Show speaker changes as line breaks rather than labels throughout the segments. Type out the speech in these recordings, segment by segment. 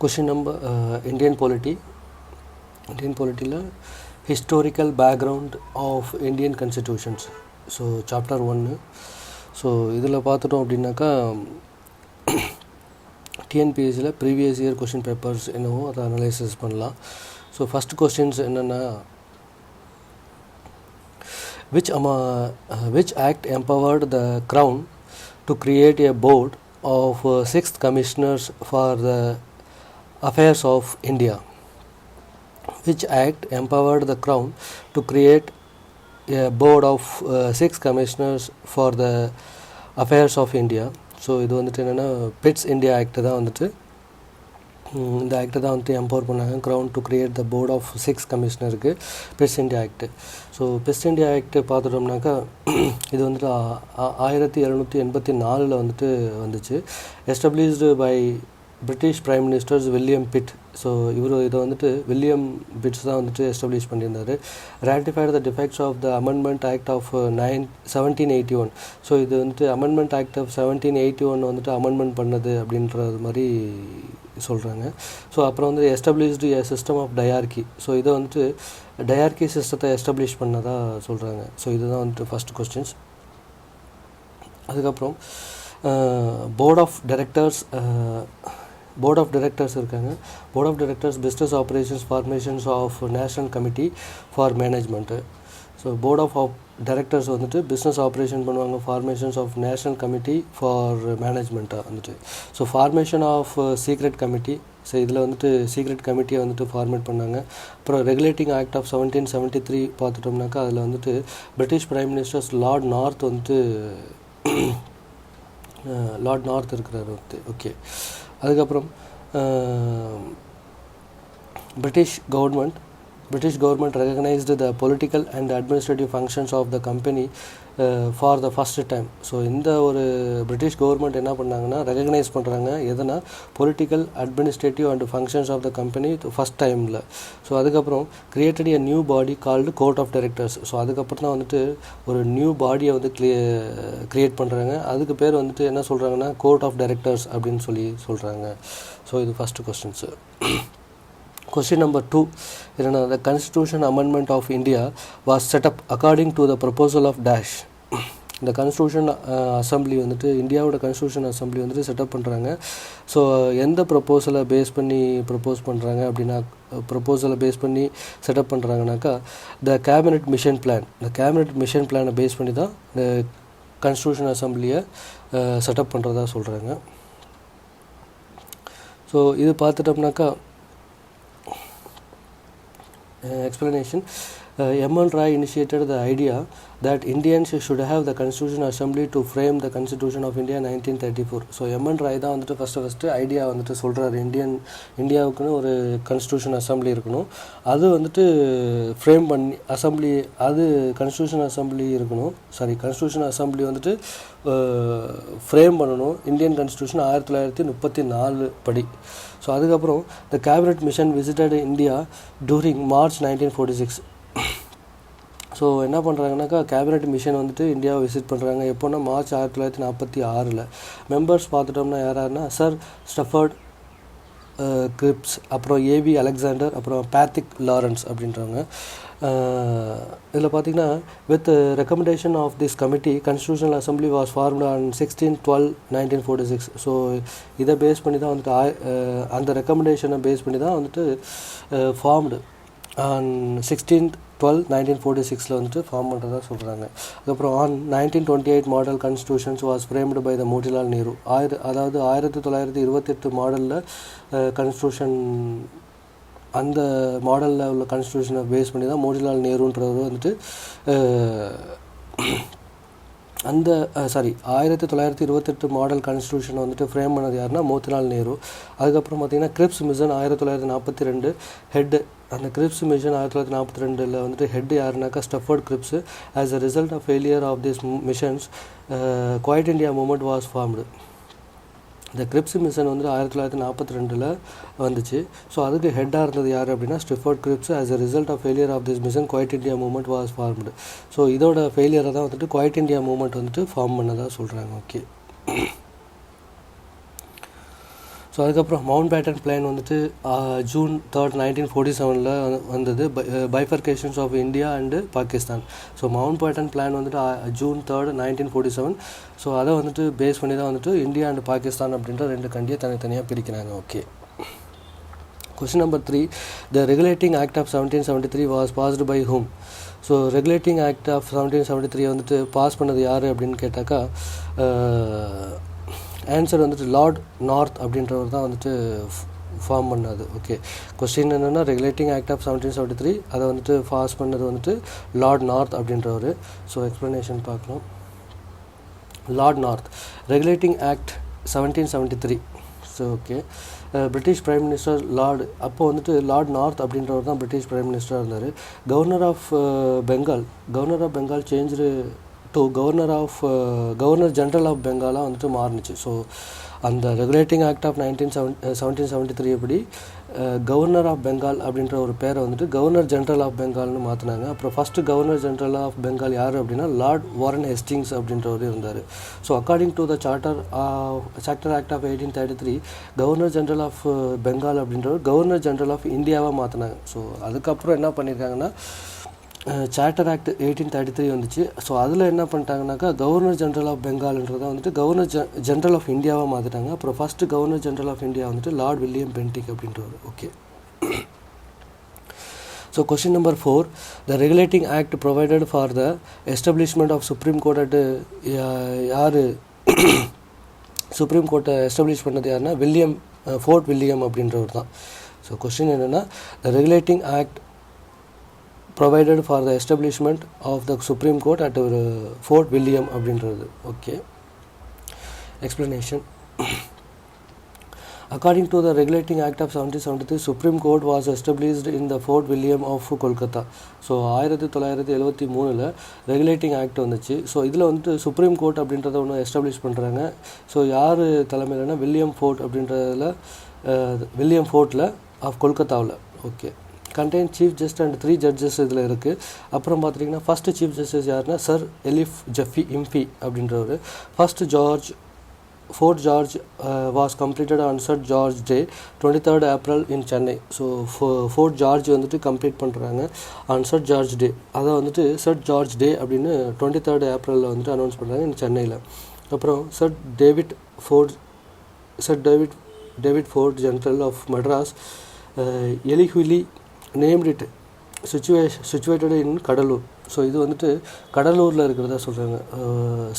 Question number Indian polity. Indian polity la historical background of Indian constitutions. So chapter 1. So இதில் பார்த்துட்டோம் அப்படின்னாக்கா TNPSC previous year question papers என்னவோ அதை analysis பண்ணலாம். So first questions என்னென்னா, which act empowered the crown to create a board of 6 commissioners for the affairs of India? Which act empowered the crown to create a board of 6 commissioners for the affairs of India? So இது வந்துட்டு என்னென்னா bits India act தான் வந்துட்டு இந்த ஆக்டை தான் வந்துட்டு empower பண்ணாங்க crown to create the board of 6 கமிஷனருக்கு Pitt's India act. So Pitt's India act பார்த்துட்டோம்னாக்கா இது வந்துட்டு 1784 வந்துட்டு வந்துச்சு. Established by British prime ministers William Pitt. So இதை வந்துட்டு வில்லியம் பிட்ஸ் தான் வந்துட்டு எஸ்டாப்ளிஷ் பண்ணியிருந்தார். Ratified the defects of the amendment act of 1781. So இது வந்துட்டு அமெண்ட்மெண்ட் ஆக்ட் ஆஃப் 1781 வந்துட்டு அமெண்ட்மெண்ட் பண்ணது அப்படின்றது மாதிரி சொல்கிறாங்க. ஸோ அப்புறம் வந்து established a system of dyarchy. So இதை வந்துட்டு டயார்கி சிஸ்டத்தை எஸ்டாப்ளிஷ் பண்ணதாக சொல்கிறாங்க. ஸோ இதுதான் வந்துட்டு ஃபஸ்ட் கொஸ்டின்ஸ். அதுக்கப்புறம் போர்ட் ஆஃப் டைரக்டர்ஸ் இருக்காங்க. Board of directors business operations formations of national committee for management. So board of directors வந்துட்டு பிஸ்னஸ் ஆப்ரேஷன் பண்ணுவாங்க, formations of national committee for மேனேஜ்மெண்ட்டாக வந்துட்டு. So formation of secret committee. So இதில் வந்துட்டு secret கமிட்டியை வந்துட்டு format பண்ணாங்க. அப்புறம் ரெகுலேட்டிங் ஆக்ட் ஆஃப் 1773 பார்த்துட்டோம்னாக்கா அதில் வந்துட்டு British prime ministers Lord North இருக்கிறார் வந்து. ஓகே, அதுக்கப்புறம் British government recognized the political and administrative functions of the company for the first time. So இந்த ஒரு பிரிட்டிஷ் கவர்மெண்ட் என்ன பண்ணாங்கன்னா ரெகக்னைஸ் பண்ணுறாங்க எதனா political administrative and functions of the company first டைமில். ஸோ அதுக்கப்புறம் created a new body called court of directors. So அதுக்கப்புறம் தான் வந்துட்டு ஒரு நியூ பாடியை வந்து கிரியேட் பண்ணுறாங்க. அதுக்கு பேர் வந்துட்டு என்ன சொல்கிறாங்கன்னா கோர்ட் ஆஃப் டைரக்டர்ஸ் அப்படின்னு சொல்கிறாங்க. ஸோ இது ஃபஸ்ட்டு கொஸ்டின்ஸு. Question number 2 என்னன்னா, the Constitution Amendment of India was set up according to the proposal of dash. இந்த கான்ஸ்டியூஷன் அசம்பிளி வந்துட்டு இந்தியாவோட கான்ஸ்டியூஷன் அசம்பிளி வந்துட்டு செட்டப் பண்ணுறாங்க. ஸோ எந்த ப்ரப்போசலை பேஸ் பண்ணி ப்ரப்போஸ் பண்ணுறாங்க அப்படின்னா செட்டப் பண்ணுறாங்கனாக்கா த கேபினட் மிஷன் பிளான். இந்த கேபினட் மிஷன் பிளானை பேஸ் பண்ணி தான் இந்த கான்ஸ்டியூஷன் அசம்பிளியை செட்டப் பண்ணுறதா சொல்கிறாங்க. ஸோ இது பார்த்துட்டோம்னாக்கா explanation. M.N. Roy initiated the idea that Indians should have the Constitution Assembly to frame the Constitution of India 1934. So M.N. Roy தான் வந்துட்டு ஃபஸ்ட்டு ஐடியா வந்துட்டு சொல்கிறாரு, இந்தியாவுக்குன்னு ஒரு கன்ஸ்டியூஷன் அசம்பிளி இருக்கணும், அது வந்துட்டு ஃப்ரேம் பண்ணி கன்ஸ்டியூஷன் அசம்பிளி வந்துட்டு ஃப்ரேம் பண்ணணும் இந்தியன் கான்ஸ்டியூஷன் 1934 படி. ஸோ அதுக்கப்புறம் the cabinet mission visited India during March 1946. So என்ன பண்ணுறாங்கனாக்கா கேபினட் மிஷன் வந்துட்டு இந்தியாவை விசிட் பண்ணுறாங்க. எப்போன்னா மார்ச் 1946. மெம்பர்ஸ் பார்த்துட்டோம்னா யாருன்னா சர் ஸ்டஃபர்ட் கிரிப்ஸ், அப்புறம் ஏவி அலெக்சாண்டர், அப்புறம் பேத்திக் லாரன்ஸ் அப்படின்றவங்க. இதில் பார்த்திங்கன்னா with recommendation of this committee constitutional assembly was formed on 16/12/1946. So இதை பேஸ் பண்ணி தான் வந்துட்டு அந்த ரெக்கமெண்டேஷனை பேஸ் பண்ணி தான் வந்துட்டு ஃபார்ம்டு ஆன் 16/12/1946 வந்துட்டு ஃபார்ம் பண்ணுறதா சொல்கிறாங்க. அதுக்கப்புறம் on 1928 model constitutions was framed by the Motilal Nehru. அதாவது 1928 மாடலில் கான்ஸ்டியூஷன், அந்த மாடலில் உள்ள கான்ஸ்டியூஷனை பேஸ் பண்ணி தான் மோட்டிலால் நேருன்றவர் வந்துட்டு 1928 மாடல் கான்ஸ்டியூஷனை வந்துட்டு ஃப்ரேம் பண்ணது யாருன்னா மோத்திலால் நேரு. அதுக்கப்புறம் பார்த்திங்கன்னா கிரிப்ஸ் மிஷன் 1942 ஹெட். அந்த கிரிப்ஸ் மிஷன் 1942 வந்துட்டு ஹெட் யாருனாக்கா Stafford Cripps. As a result of failure of this missions Quit India movement was formed. இந்த கிரிப்ஸ் மிஷன் வந்து 1942 வந்துச்சு. ஸோ அதுக்கு ஹெட்டாக இருந்தது யார் அப்படின்னா Stafford Cripps. As a result of failure of this mission Quit India movement was formed. So இதோட ஃபெயிலியரை தான் வந்துட்டு குவைட் இந்தியா மூவ்மெண்ட் வந்துட்டு ஃபார்ம் பண்ணதாக சொல்கிறாங்க. ஓகே. ஸோ அதுக்கப்புறம் மவுண்ட் பேட்டன் பிளான் வந்துட்டு June 3, 1947 வந்தது. Bifurcations of India and Pakistan. So Mountbatten plan வந்துட்டு June 3, 1947. ஸோ அதை வந்துட்டு பேஸ் பண்ணி தான் வந்துட்டு இந்தியா அண்டு பாகிஸ்தான் அப்படின்ற 2 கண்ட்ரியை தனித்தனியாக பிரிக்கிறாங்க. Okay. Question number 3. The Regulating Act of 1773 was passed by whom? So regulating act of 1773 வந்துட்டு பாஸ் பண்ணது யார் அப்படின்னு கேட்டாக்கா ஆன்சர் வந்துட்டு லார்ட் நார்த் அப்படின்றவர் தான் வந்துட்டு ஃபார்ம் பண்ணது. ஓகே. கொஸ்டின் என்னென்னா ரெகுலேட்டிங் ஆக்ட் ஆஃப் 1773 அதை வந்துட்டு பாஸ் பண்ணது வந்துட்டு லார்ட் நார்த் அப்படின்றவர். ஸோ எக்ஸ்ப்ளனேஷன் பார்க்கலாம். Lord north regulating act 1773. So okay. British prime minister Lord அப்போ வந்துட்டு லார்ட் நார்த் அப்படின்றவர் தான் பிரிட்டிஷ் பிரைம் மினிஸ்டராக இருந்தார். Governor of Bengal change to governor general of பெங்காலாக வந்துட்டு மாறுனுச்சு. ஸோ அந்த ரெகுலேட்டிங் ஆக்ட் ஆஃப் 1773 எப்படி கவர்னர் ஆஃப் பெங்கால் அப்படின்ற ஒரு பேரை வந்துட்டு கவர்னர் ஜென்ரல் ஆஃப் பெங்கால்னு மாற்றினாங்க. அப்புறம் first governor general of Bengal யார் அப்படின்னா லார்ட் வாரன் ஹேஸ்டிங்ஸ் அப்படின்றவர் இருந்தார். So according to the charter act of 1833 governor general of Bengal அப்படின்றவர் கவர்னர் ஜென்ரல் ஆஃப் இந்தியாவாக மாற்றினாங்க. ஸோ அதுக்கப்புறம் என்ன பண்ணியிருக்காங்கன்னா சார்ட்டர் ஆக்ட் 1833 வந்துச்சு. ஸோ அதில் என்ன பண்ணிட்டாங்கனாக்கா கவர்னர் ஜென்ரல் ஆஃப் பெங்கால்ன்றதை வந்துட்டு கவர்னர் ஜென்ரல் ஆஃப் இந்தியாவாக மாற்றிட்டாங்க. அப்புறம் first governor general of India வந்துட்டு லார்ட் வில்லியம் பென்டிக் அப்படின்றவர். Okay. So question number 4. The regulating act provided for the establishment of supreme court at யார் சுப்ரீம் கோர்ட்டை எஸ்டாப்ளிஷ் பண்ணது யாருன்னா ஃபோர்ட் வில்லியம் அப்படின்றவர் தான். ஸோ கொஸ்டின் என்னென்னா the regulating act provided for the establishment of the Supreme Court at Fort William அப்படின்றது. Okay. explanation. According to the Regulating Act of 1773 Supreme Court was established in the Fort William of Kolkata. So 1973 regulating act வந்துச்சு. So இதில் வந்துட்டு supreme court அப்படின்றத ஒன்று establish பண்ணுறாங்க. So யார் தலைமையிலனா William ஃபோர்ட்டில் of கொல்கத்தாவில். Okay. Contain chief just and 3 judges இதில் இருக்குது. அப்புறம் பார்த்துட்டிங்கன்னா ஃபஸ்ட்டு சீஃப் ஜஸ்டிஸ் யாருன்னா சர் எலிஃப் ஜெஃபி இம்பி அப்படின்றவர். Fourth George was completed on sir George day 23rd April in Chennai. So fourth George வந்துட்டு கம்ப்ளீட் பண்ணுறாங்க ஆன் சர் ஜார்ஜ் டே. அதை வந்துட்டு சர் ஜார்ஜ் டே அப்படின்னு 23rd April வந்துட்டு அனௌன்ஸ் பண்ணுறாங்க இன் சென்னையில். அப்புறம் sir David fort general of Madras Elihu Yale named it situated in Cuddalore. So இது வந்துட்டு கடலூரில் இருக்கிறதா சொல்கிறாங்க.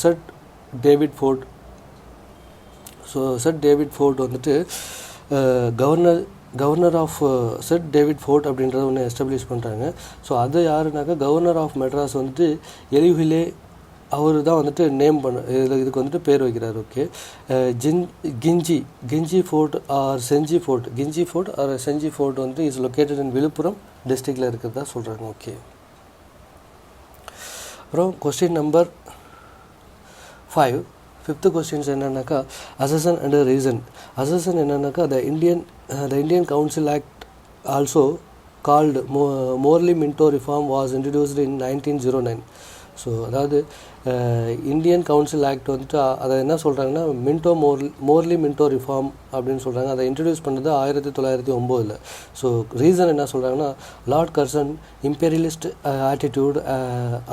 சர் டேவிட் ஃபோர்ட் வந்துட்டு governor of sir David fort அப்படின்றத ஒன்று எஸ்டாப்ளிஷ் பண்ணுறாங்க. ஸோ அது யாருனாக்கா கவர்னர் ஆஃப் மெட்ராஸ் வந்துட்டு எலிஹுலே அவர் தான் வந்துட்டு நேம் இதுக்கு வந்துட்டு பேர் வைக்கிறார். ஓகே. கிஞ்சி ஃபோர்ட் ஆர் செஞ்சி ஃபோர்ட் வந்துட்டு இஸ் லொக்கேட்டட் இன் விழுப்புரம் டிஸ்ட்ரிக்டில் இருக்கிறதா சொல்கிறாங்க. ஓகே. அப்புறம் கொஸ்டின் நம்பர் 5. 5th கொஸ்டின்ஸ் என்னன்னாக்கா அசஷன் அண்ட் ரீசன். அசஷன் என்னன்னாக்கா த Indian council act also called Morley Minto reform was introduced in 1909. So அதாவது இந்தியன் கவுன்சில் ஆக்ட் வந்துட்டு அதை என்ன சொல்கிறாங்கன்னா மோர்லி மின்டோ ரிஃபார்ம் அப்படின்னு சொல்கிறாங்க. அதை இன்ட்ரடியூஸ் பண்ணது 1909. ஸோ ரீசன் என்ன சொல்கிறாங்கன்னா Lord Curzon imperialist attitude,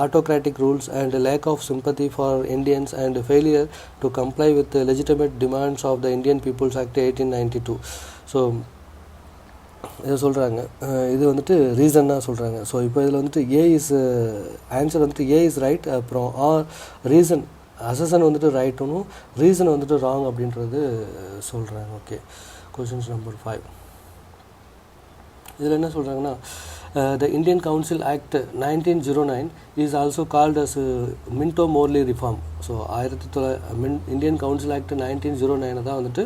autocratic rules and lack of sympathy for Indians and failure to comply with legitimate demands of the Indian peoples act 1892. So இதை சொல்கிறாங்க. இது வந்துட்டு ரீசன்னாக சொல்கிறாங்க. ஸோ இப்போ இதில் வந்துட்டு ஆன்சர் வந்துட்டு ஏ இஸ் ரைட். அப்புறம் ரீசன் அசஷன் வந்துட்டு ரைட்டுனும் ரீசன் வந்துட்டு ராங் அப்படின்றது சொல்கிறாங்க. ஓகே. Questions number 5. இதில் என்ன சொல்கிறாங்கன்னா the Indian council act 1909 is also called as Minto Morley reform. So Indian council act 1909 தான் வந்துட்டு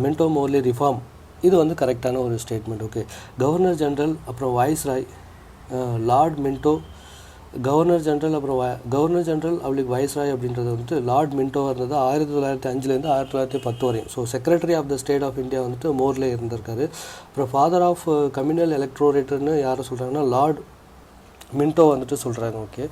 மின்டோ மோர்லி ரிஃபார்ம். இது வந்து கரெக்டான ஒரு ஸ்டேட்மெண்ட். ஓகே. கவர்னர் ஜென்ரல் அப்புறம் viceroy Lord Minto governor general அப்புறம் கவர்னர் ஜென்ரல் அவளுக்கு வைஸ்ராய் அப்படின்றது வந்துட்டு லார்ட் மின்டோவாக இருந்தது 1905லேருந்து 1910 வரையும். So secretary of the state of India வந்துட்டு மோர்லே இருந்திருக்காரு. அப்புறம் ஃபாதர் ஆஃப் கம்யூனல் எலக்ட்ரோரேட்டர்னு யாரை சொல்கிறாங்கன்னா லார்ட் மின்டோ வந்துட்டு சொல்கிறாங்க. Okay,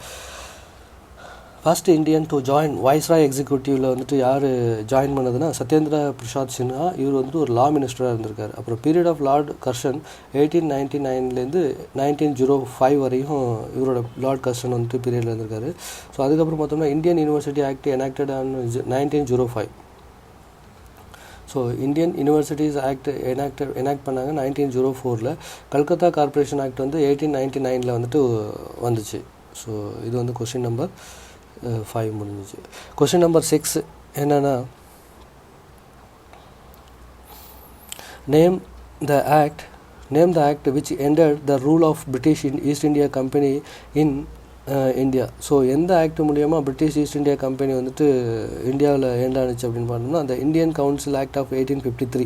first Indian to join viceroy எக்ஸிக்யூட்டிவில் வந்துட்டு யார் ஜாயின் பண்ணதுன்னா சத்யேந்திர பிரசாத் சின்ஹா. இவர் வந்துட்டு ஒரு லா மினிஸ்டராக இருந்திருக்காரு. அப்புறம் பீரியட் ஆஃப் லார்ட் கர்ஷன் 1899லேருந்து 1905 வரையும் இவரோட லார்ட் கர்ஷன் வந்துட்டு பீரியடில் இருந்திருக்காரு. ஸோ அதுக்கப்புறம் பார்த்தோம்னா Indian university act enacted on 1905. So Indian universities act enact பண்ணாங்க 1904. கல்கத்தா கார்பரேஷன் ஆக்ட் வந்து 1899 வந்துட்டு வந்துச்சு. ஸோ இது வந்து கொஸ்டின் நம்பர் 5 முடிஞ்சிச்சு. கொஸ்டின் நம்பர் 6 என்னென்னா, name the act which ended the rule of British East India Company in India. So எந்த act மூலியமாக பிரிட்டிஷ் ஈஸ்ட் இந்தியா கம்பெனி வந்துட்டு இந்தியாவில் ஏண்டானுச்சு அப்படின்னு பார்த்தோம்னா அந்த Indian council act of 1853.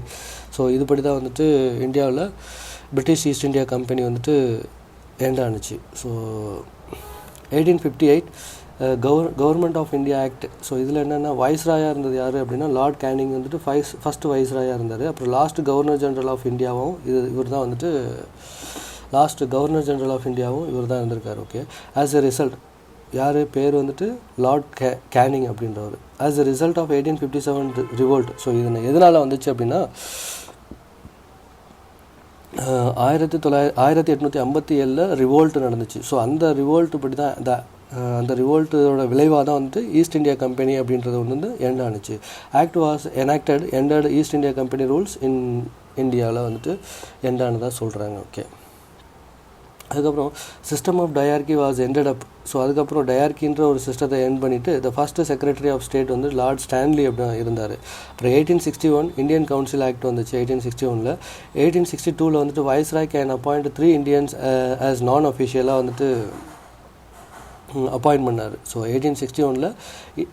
So இதுபடி தான் வந்துட்டு இந்தியாவில் பிரிட்டிஷ் ஈஸ்ட் இந்தியா கம்பெனி வந்துட்டு ஏண்டானுச்சு. So 1858 government of India act. So இதில் என்னென்னா வைஸ்ராயாக இருந்தது யார் அப்படின்னா லார்ட் கேனிங் வந்துட்டு ஃபஸ்ட்டு வைஸ்ராயாக இருந்தார். அப்புறம் லாஸ்ட் கவர்னர் ஜென்ரல் ஆஃப் இந்தியாவும் இவர் தான் வந்துட்டு இவர் தான் இருந்திருக்கார். ஓகே, ஆஸ் எ ரிசல்ட் யார் பேர் வந்துட்டு லார்ட் கேனிங் அப்படின்றவர். As a result of 1857 revolt. So இது எதனால் வந்துச்சு அப்படின்னா 1857 ரிவோல்ட் நடந்துச்சு. ஸோ அந்த ரிவோல்ட் படி தான் அந்த ரிவோல்ட்டோட விளைவாக தான் வந்துட்டு ஈஸ்ட் இந்தியா கம்பெனி அப்படின்றது வந்து எண்ட் ஆனிச்சு. Act was ended East India company rules in இந்தியாவில் வந்துட்டு எண்ட் ஆனதாக சொல்கிறாங்க. ஓகே, அதுக்கப்புறம் system of dyarchy was ended up. So அதுக்கப்புறம் டயார்கின்ற ஒரு சிஸ்டத்தை எண்ட் பண்ணிவிட்டு the first secretary of state வந்து லார்ட் ஸ்டான்லி அப்படி இருந்தார். அப்புறம் 1861 இந்தியன் கவுன்சில் ஆக்ட் வந்துச்சு 1861. 1862 வந்துட்டு viceroy can appoint 3 Indians as நான் அஃபிஷியலாக வந்துட்டு அப்பாயிண்ட் பண்ணார். ஸோ 1861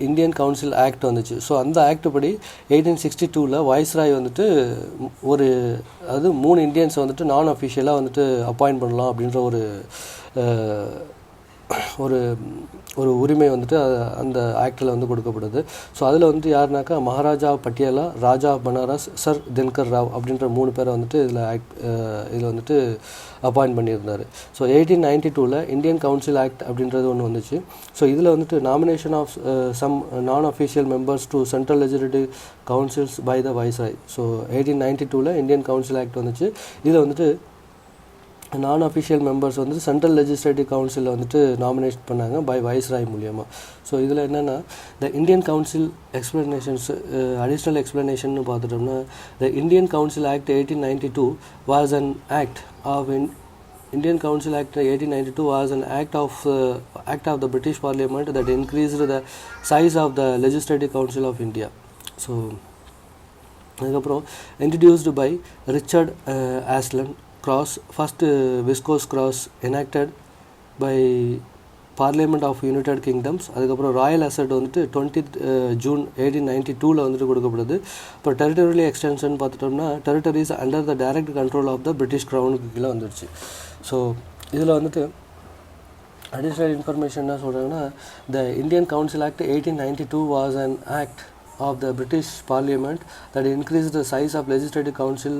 இந்தியன் கவுன்சில் ஆக்ட் வந்துச்சு. ஸோ அந்த ஆக்ட் படி 1862 வைஸ்ராய் வந்துட்டு அது 3 இந்தியன்ஸை வந்துட்டு நான் அஃபிஷியலாக வந்துட்டு அப்பாயிண்ட் பண்ணலாம் அப்படின்ற ஒரு உரிமை வந்துட்டு அந்த ஆக்டில் வந்து கொடுக்கப்படுது. ஸோ அதில் வந்துட்டு யாருனாக்கா மகாராஜா பட்டியாலா, ராஜா பனாரஸ், சர் தினகர் ராவ் அப்படின்ற 3 பேரை வந்துட்டு இதில் வந்துட்டு அப்பாயிண்ட் பண்ணியிருந்தார். ஸோ 1892 இந்தியன் கவுன்சில் ஆக்ட் அப்படின்றது ஒன்று வந்துச்சு. ஸோ இதில் வந்துட்டு nomination of some non official members to central legislative councils by the viceroy. So 1892 Indian council act வந்துச்சு. இதில் வந்துட்டு நான் அஃபிஷியல் மெம்பர்ஸ் வந்து சென்ட்ரல் லெஜிஸ்லேட்டிவ் கவுன்சிலில் வந்துட்டு நாமினேட் பண்ணாங்க பை வைஸ்ராய் மூலியமாக. ஸோ இதில் என்னென்னா the Indian council explanations additional explanation பார்த்துட்டோம்னா the Indian council act 1892 was an act of Indian Council Act 1892 was an act of the British Parliament that increased the size of the Legislative Council of India. So அதுக்கப்புறம் introduced by Richard Aslan cross, first viscose cross enacted by Parliament of United Kingdoms. அதுக்கப்புறம் royal assent வந்துட்டு 20th June 1892 வந்துட்டு கொடுக்கப்படுது. இப்போ territorial extension பார்த்துட்டோம்னா territories under the direct control of the British க்ரௌனுக்கு கீழே வந்துடுச்சு. ஸோ இதில் வந்துட்டு அடிஷ்னல் இன்ஃபர்மேஷன் என்ன சொல்கிறாங்கன்னா the Indian council act 1892 was an act of the British Parliament that increased the size of Legislative Council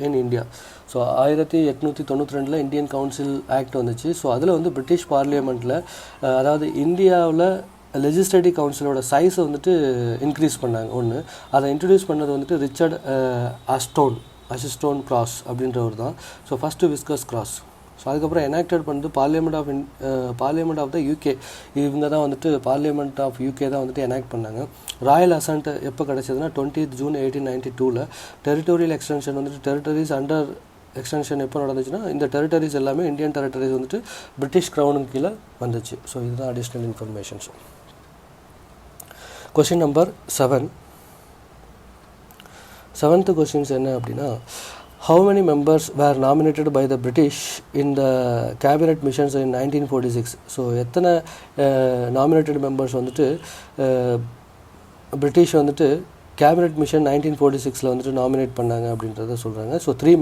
in India. So 1892 Indian council act வந்துச்சு. So அதில் வந்து பிரிட்டிஷ் பார்லிமெண்ட்டில் அதாவது இந்தியாவில் லெஜிஸ்லேட்டிவ் கவுன்சிலோட சைஸை வந்துட்டு இன்க்ரீஸ் பண்ணாங்க. ஒன்று அதை இன்ட்ரடியூஸ் பண்ணது வந்துட்டு ரிச்சர்ட் அசிஸ்டோன் கிராஸ் அப்படின்றவர் தான். So first viscous cross. So அதுக்கப்புறம் எனாக்டட் பண்ணது பார்லிமெண்ட் ஆஃப் த யூகே. இவங்க தான் வந்துட்டு பார்லிமெண்ட் ஆஃப் யூகே தான் வந்துட்டு எனாக்ட் பண்ணாங்க. ராயல் அசன்ட் எப்போ கிடச்சதுன்னா 20th June 1892. டெரிட்டோரியல் எக்ஸ்டென்ஷன் வந்துட்டு டெரிட்டரிஸ் அண்டர் எக்ஸ்டென்ஷன் எப்போ நடந்துச்சுன்னா இந்த டெரிட்டரிஸ் எல்லாமே இந்தியன் டெரிட்டரிஸ் வந்துட்டு பிரிட்டிஷ் க்ரௌனுக்கு கீழே வந்துச்சு. ஸோ இதுதான் additional informations. Question number 7. 7th questions என்ன அப்படின்னா how many members were nominated by the British in the cabinet missions in 1946? So எத்தனை நாமினேட்டட் மெம்பர்ஸ் வந்துட்டு பிரிட்டிஷ் வந்துட்டு கேபினட் மிஷன் 1946 வந்துட்டு நாமினேட் பண்ணாங்க அப்படின்றத சொல்கிறாங்க. ஸோ 3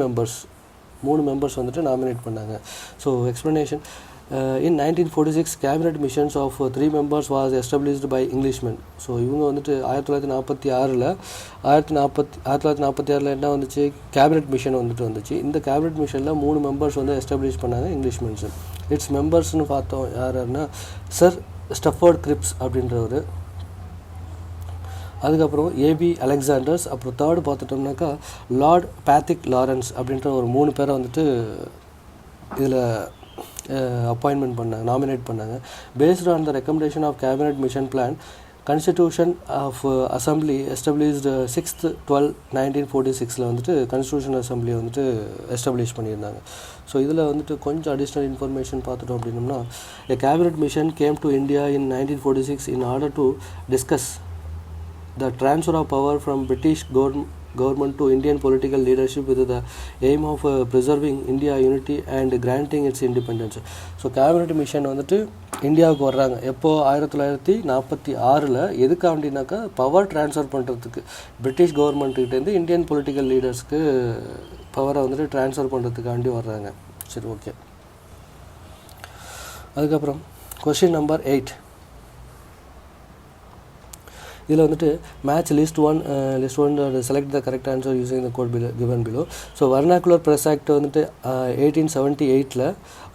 மெம்பர்ஸ் வந்துட்டு நாமினேட் பண்ணாங்க. So explanation In 1946 cabinet missions of 3 members was established by Englishmen. So இவங்க வந்துட்டு 1946 என்ன வந்துச்சு, கேபினெட் மிஷன் வந்துச்சு. இந்த கேபினெட் மிஷனில் 3 மெம்பர்ஸ் வந்து எஸ்டாப்ளிஷ் பண்ணாங்க இங்கிலீஷ்மென்ஸ். இட்ஸ் மெம்பர்ஸ்னு பார்த்தோம் யாருன்னா சர் ஸ்டஃபோர்ட் கிரிப்ஸ் அப்படின்றவர், அதுக்கப்புறம் ஏபி அலெக்சாண்டர்ஸ், அப்புறம் தேர்டு பார்த்துட்டோம்னாக்கா லார்ட் பேத்திக் லாரன்ஸ் அப்படின்ற ஒரு 3 பேரை வந்துட்டு இதில் அப்பாயின்மெண்ட் பண்ணாங்க, நாமினேட் பண்ணாங்க. Based on the recommendation of cabinet mission plan, constitution of assembly established 6/12/1946 வந்துட்டு கான்ஸ்டியூஷன் அசம்பிளி வந்துட்டு எஸ்டாப்ளிஷ் பண்ணியிருந்தாங்க. ஸோ இதில் வந்துட்டு கொஞ்சம் அடிஷ்னல் இன்ஃபர்மேஷன் பார்த்துட்டோம் அப்படின்னோம்னா, a cabinet mission came to India in 1946 in order to discuss the transfer of power from British government to Indian political leadership with the aim of preserving India unity and granting its independence. So cabinet mission வந்துட்டு இந்தியாவுக்கு வர்றாங்க எப்போ 1946 எதுக்காண்டினாக்கா power transfer பண்ணுறதுக்கு, British கவர்மெண்ட்டுக்கிட்டேருந்து Indian political லீடர்ஸ்க்கு பவரை வந்துட்டு transfer பண்ணுறதுக்காண்டி வர்றாங்க. சரி, okay. அதுக்கப்புறம் கொஸ்டின் நம்பர் 8. இதில் வந்துட்டு match list one select the correct answer using the code given below. So vernacular press act வந்துட்டு 1878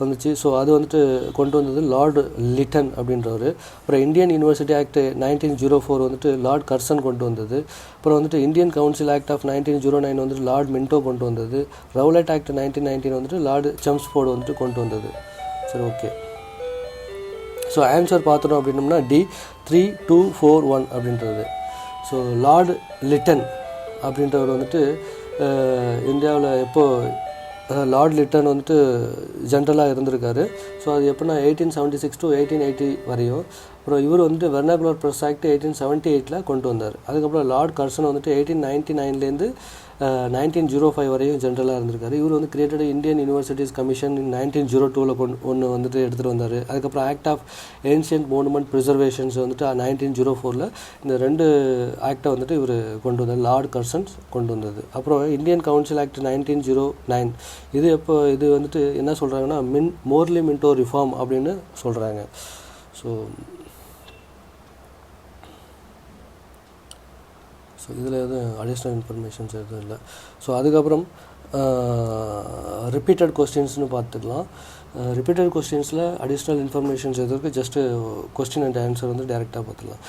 வந்துச்சு. ஸோ அது வந்துட்டு கொண்டு வந்தது லார்ட் லிட்டன் அப்படின்றவர். அப்புறம் இந்தியன் யூனிவர்சிட்டி ஆக்ட் 1904 வந்துட்டு லார்ட் கர்சன் கொண்டு வந்தது. அப்புறம் வந்துட்டு இந்தியன் கவுன்சில் ஆக்ட் ஆஃப் 1909 வந்துட்டு லார்ட் மின்டோ கொண்டு வந்தது. ரவுலட் ஆக்ட் 1919 வந்துட்டு லார்ட் செம்ஸ்ஃபோர்டு வந்துட்டு கொண்டு வந்தது. சரி, ஓகே. ஸோ ஆன்சர் பார்த்துட்டோம் அப்படின்னோம்னா D 3241 அப்படின்றது. ஸோ லார்ட் லிட்டன் அப்படின்றவர் வந்துட்டு இந்தியாவில் லார்ட் லிட்டன் வந்துட்டு ஜென்ரலாக இருந்திருக்காரு. ஸோ அது எப்படின்னா 1876 to 1880 வரையும். அப்புறம் இவர் வந்துட்டு வெர்னாகுலர் ப்ரெஸ் ஆக்ட் 1878 கொண்டு வந்தார். அதுக்கப்புறம் லார்ட் கர்சன் வந்துட்டு 1899 1905 வரையும் ஜென்ரலாக இருந்திருக்காரு. இவர் வந்து கிரியேட்டட் இந்தியன் யூனிவர்சிட்டிஸ் கமிஷன் 1902 ஒன்று வந்துட்டு எடுத்துகிட்டு வந்தார். அதுக்கப்புறம் ஆக்ட் ஆஃப் ஏன்ஷியன்ட் மோனுமெண்ட் ப்ரிசர்வேஷன்ஸ் வந்துட்டு 1904 இந்த 2 ஆக்டை வந்துட்டு இவர் கொண்டு வந்தார், லார்ட் கர்சன்ஸ் கொண்டு வந்தது. அப்புறம் இந்தியன் கவுன்சில் ஆக்ட் 1909 இது வந்துட்டு என்ன சொல்கிறாங்கன்னா மோர்லி மின்டோ ரிஃபார்ம் அப்படின்னு சொல்கிறாங்க. ஸோ இதில் எதுவும் அடிஷ்னல் இன்ஃபர்மேஷன்ஸ் எதுவும் இல்லை. ஸோ அதுக்கப்புறம் ரிப்பீட்டட் கொஸ்டின்ஸ்னு பார்த்துக்கலாம். ரிப்பீட்டட் கொஸ்டின்ஸில் அடிஷ்னல் இன்ஃபர்மேஷன்ஸ் எது இருக்குது, ஜஸ்ட்டு கொஸ்டின் அண்ட் ஆன்சர் வந்து டேரெக்டாக பார்த்துக்கலாம்.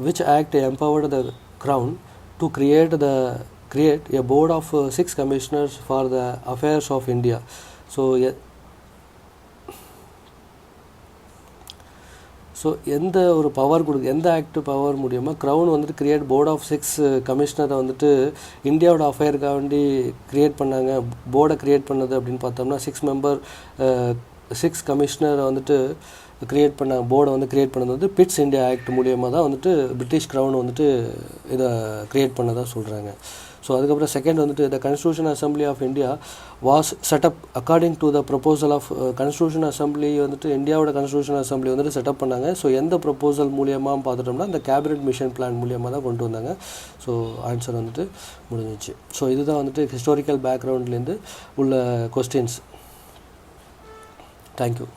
Which act empowered the crown to create a board of 6 commissioners for the affairs of India. So எந்த ஒரு பவர் எந்த ஆக்ட் பவர் மூலியமாக க்ரௌன் வந்துட்டு கிரியேட் போர்ட் ஆஃப் 6 கமிஷனரை வந்துட்டு இந்தியாவோட அஃபேருக்காக வேண்டி க்ரியேட் பண்ணாங்க. போர்டை க்ரியேட் பண்ணது அப்படின்னு பார்த்தோம்னா 6 கமிஷனரை வந்துட்டு க்ரியேட் பண்ண போர்டை வந்து க்ரியேட் பண்ணது வந்து பிட்ஸ் இந்தியா ஆக்ட் மூலியமாக தான் வந்துட்டு பிரிட்டிஷ் க்ரௌன் வந்துட்டு இதை க்ரியேட் பண்ணதாக சொல்கிறாங்க. ஸோ அதுக்கப்புறம் செகண்ட் வந்துட்டு the constitution assembly of India was set up according to the proposal of constitution assembly வந்துட்டு இந்தியாவோட கான்ஸ்டியூஷன் அசம்பிளி வந்துட்டு செட்டப் பண்ணாங்க. ஸோ எந்த ப்ரொபோசல் மூலியமாக பார்த்துட்டோம்னா இந்த கேபினெட் மிஷன் பிளான் மூலியமாக தான் கொண்டு வந்தாங்க. ஸோ ஆன்சர் வந்துட்டு முடிஞ்சிச்சு. ஸோ இதுதான் வந்துட்டு ஹிஸ்டாரிக்கல் பேக்ரவுண்ட்லேருந்து உள்ள கொஸ்டின்ஸ். தேங்க்யூ.